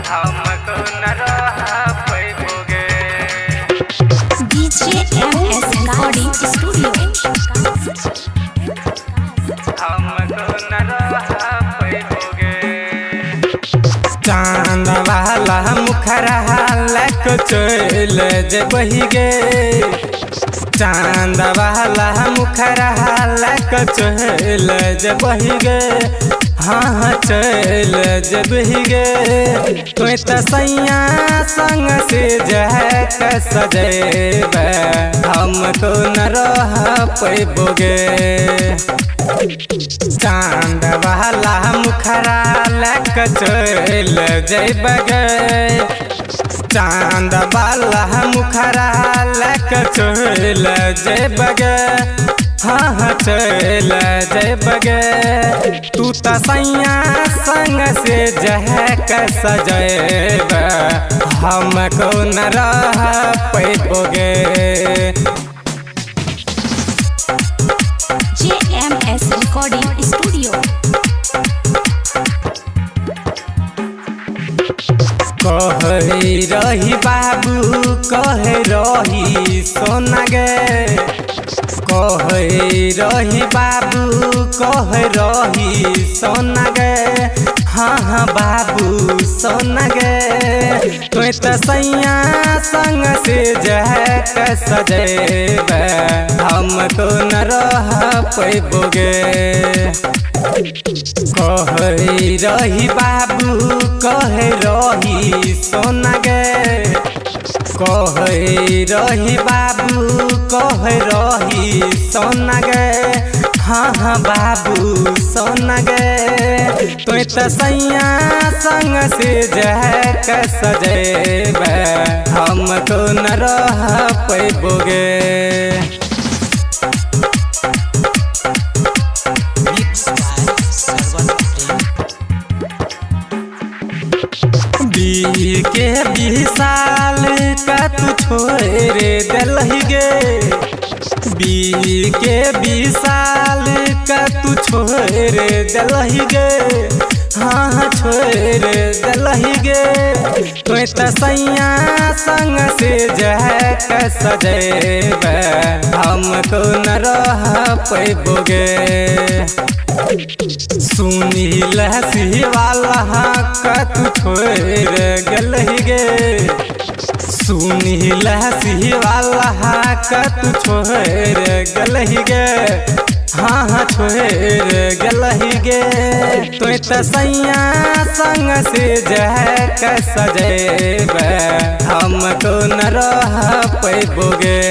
हमको न रहा पैबोगे DJ MS Recording Studio। हमको न रहा पैबोगे। चांद वाला मुखरा लक चल जबही गे, चांद वाला मुखरा लक चल जबही गे, हाँ चल जबही गे। तु तसैया संग से जहक सजेब, हमको न रह पैबोगे। चांद वाला मुखरा लक चल जब गे, चांद वाला मुखरा लक चल जब गे, हाँ चल जब गे। तू तसैया संग से जहक सजेब, हमको न रह पैबोगे। JMS Recording Studio। कहे रही बाबू कहे रही सोना गे, कहे रही बाबू कहे रही सोना गे, हाँ हाँ बाबू सोना गे। तु तसैया संग से जहक सजेब, हमको न रह पैबोगे। कहे रही बाबू कहे रही सोना गे, कहे रही बाबू कहे रही सोना गे, हाँ हाँ बाबू सोना गे। तु तसैया संग से जहक सजेब, हमको न रह पैबोगे। के 20 साल का तू छोड़े दिलही गे, के 20 साल का तू छोड़े दिलही गे, हाँ हाँ छोड़े दिलही गे। तु तसैया संग से जहक सजेब, हमको न रह पैबोगे। सुनील सिवाला का तू छोड़ गलही गे, सुनील सिवाला का तू छोड़ गलही गे, हाँ हाँ छोड़ गलही गे। तु तसैया संग से जहक सजेब, हमको न रह पैबोगे।